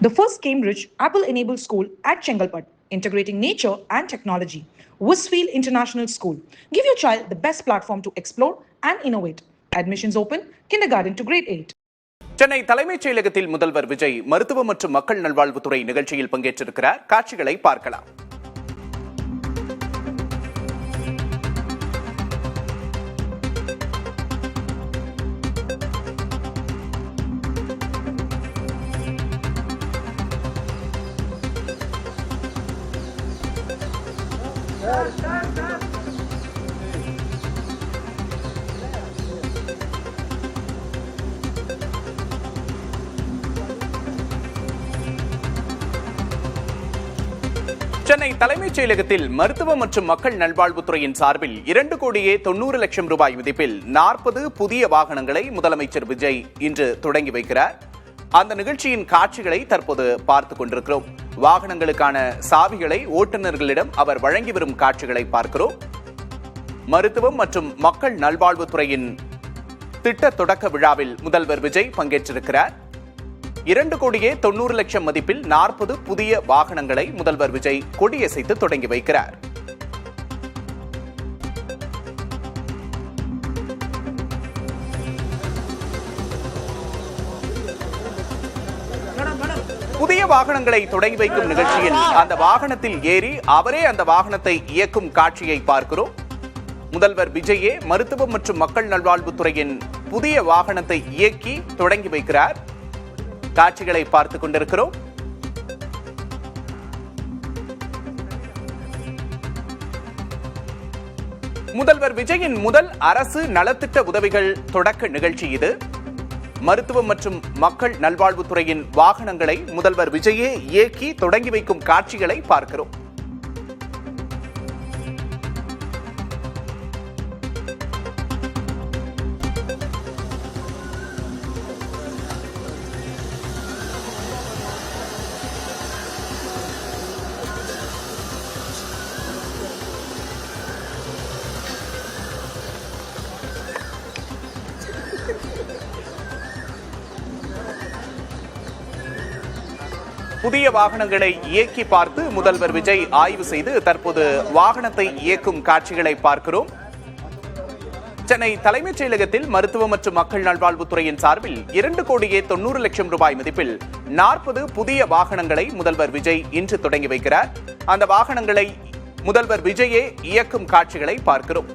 The first Cambridge Apple-enabled school at Chengalpat, integrating nature and technology. Westfield International School. Give your child the best platform to explore and innovate. Admissions open, kindergarten to grade 8. Chennai தலைமைச் செயலகத்தில் முதல்வர் விஜய் மருத்துவ மற்றும் மக்கள் நல்வாழ்வுத்துறை நிகழ்ச்சியில் பங்கேற்றிருக்கிறார். காட்சிகளை பார்க்கலாம். சென்னை தலைமைச் செயலகத்தில் மருத்துவ மற்றும் மக்கள் நல்வாழ்வுத்துறையின் சார்பில் 2,90,00,000 ரூபாய் மதிப்பில் 40 புதிய வாகனங்களை முதலமைச்சர் விஜய் இன்று தொடங்கி வைக்கிறார். அந்த நிகழ்ச்சியின் காட்சிகளை தற்போது பார்த்துக் கொண்டிருக்கிறோம். வாகனங்களுக்கான சாவிகளை ஓட்டுநர்களிடம் அவர் வழங்கி வரும் காட்சிகளை பார்க்கிறோம். மருத்துவம் மற்றும் மக்கள் நல்வாழ்வுத்துறையின் திட்ட தொடக்க விழாவில் முதல்வர் விஜய் பங்கேற்றிருக்கிறார். 2,90,00,000 மதிப்பில் 40 புதிய வாகனங்களை முதல்வர் விஜய் கொடியசைத்து தொடங்கி வைக்கிறார். புதிய வாகனங்களை தொடங்கி வைக்கும் நிகழ்ச்சியில் அந்த வாகனத்தில் ஏறி அவரே அந்த வாகனத்தை இயக்கும் காட்சியை பார்க்கிறோம். முதல்வர் விஜயே மருத்துவம் மற்றும் மக்கள் நல்வாழ்வுத்துறையின் புதிய வாகனத்தை இயக்கி தொடங்கி வைக்கிறார். காட்சிகளை பார்த்துக் கொண்டிருக்கிறோம். முதல்வர் விஜயின் முதல் அரசு நலத்திட்ட உதவிகள் தொடக்க நிகழ்ச்சி இது. மருத்துவம் மற்றும் மக்கள் நல்வாழ்வுத்துறையின் வாகனங்களை முதல்வர் விஜயே இயக்கி தொடங்கி வைக்கும் காட்சிகளை பார்க்கிறோம். புதிய வாகனங்களை இயக்கி பார்த்து முதல்வர் விஜய் ஆய்வு செய்து தற்போது வாகனத்தை இயக்கும் காட்சிகளை பார்க்கிறோம். சென்னை தலைமைச் செயலகத்தில் மருத்துவ மற்றும் மக்கள் நல்வாழ்வுத்துறையின் சார்பில் 2,90,00,000 ரூபாய் மதிப்பில் 40 புதிய வாகனங்களை முதல்வர் விஜய் இன்று தொடங்கி வைக்கிறார். அந்த வாகனங்களை முதல்வர் விஜயே இயக்கும் காட்சிகளை பார்க்கிறோம்.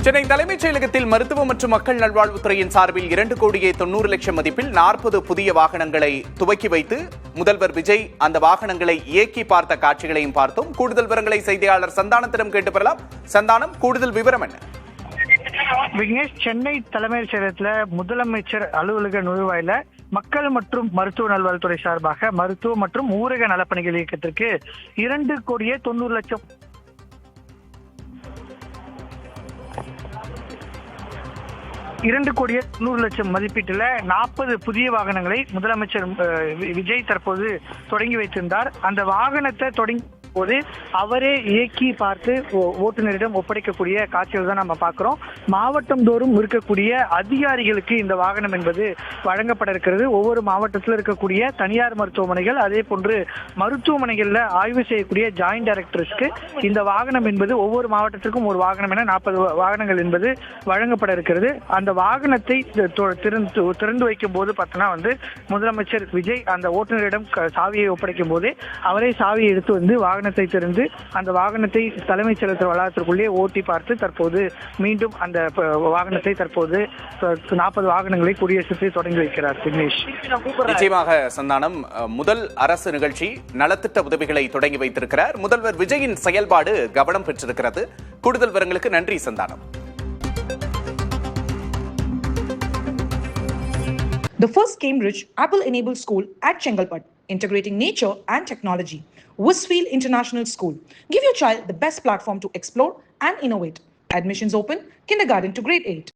சென்னை தலைமைச் செயலகத்தில் மருத்துவ மற்றும் மக்கள் நல்வாழ்வுத்துறையின் சார்பில் 2,90,00,000 மதிப்பில் 40 புதிய வாகனங்களை துவக்கி வைத்து முதல்வர் விஜய் அந்த வாகனங்களை இயக்கி பார்த்த காட்சிகளையும் பார்த்தோம். கூடுதல் விவரங்களை செய்தியாளர் சந்தானத்திடம் கேட்டு பெறலாம். சந்தானம், கூடுதல் விவரம் என்ன? விக்னேஷ், சென்னை தலைமைச் செயலகத்துல முதலமைச்சர் அலுவலக நுழைவாயில மக்கள் மற்றும் மருத்துவ நல்வாழ்வுத்துறை சார்பாக மருத்துவ மற்றும் ஊரக நலப்பணிகள் இயக்கத்திற்கு 2,90,00,000 2,90,00,000 மதிப்பீட்டில் 40 புதிய வாகனங்களை முதலமைச்சர் விஜய் தற்போது தொடங்கி வைத்திருந்தார். அந்த வாகனத்தை தொடங்கி போது அவரே இயக்கி பார்த்து ஓட்டுநரிடம் ஒப்படைக்கக்கூடிய காட்சிகள் தான் நம்ம பார்க்கிறோம். மாவட்டம் தோறும் இருக்கக்கூடிய அதிகாரிகளுக்கு இந்த வாகனம் என்பது வழங்கப்பட இருக்கிறது. ஒவ்வொரு மாவட்டத்தில் இருக்கக்கூடிய தனியார் மருத்துவமனைகள், அதே போன்று மருத்துவமனைகள்ல ஆய்வு செய்யக்கூடிய ஜாயிண்ட் டைரக்டர்ஸ்க்கு இந்த வாகனம் என்பது ஒவ்வொரு மாவட்டத்திற்கும் ஒரு வாகனம் என 40 வாகனங்கள் என்பது வழங்கப்பட இருக்கிறது. அந்த வாகனத்தை திறந்து வைக்கும் போது பார்த்தோன்னா முதலமைச்சர் விஜய் அந்த ஓட்டுநரிடம் சாவியை ஒப்படைக்கும் போதே அவரே சாவியை எடுத்து வாகனத்தை திறந்து அந்த வாகனத்தை தலைமைச் செயலகத்தின் வளாகத்திற்குள்ளே ஓட்டி பார்த்து தற்போது மீண்டும் அந்த வாகனத்தை தற்போது 40 வாகனங்களை குடியரசு தொடங்கி வைக்கிறார். விக்னேஷ், நிச்சயமாக சந்தானம், முதல் அரசு நிகழ்ச்சி நலத்திட்ட உதவிகளை தொடங்கி வைத்திருக்கிறார் முதல்வர் விஜயின் செயல்பாடு கவனம் பெற்றிருக்கிறது. கூடுதல் விவரங்களுக்கு நன்றி Santhanam. The first Cambridge Apple-enabled school at Chengalpat, integrating nature and technology. Westfield International School. Give your child the best platform to explore and innovate. Admissions open, kindergarten to grade 8.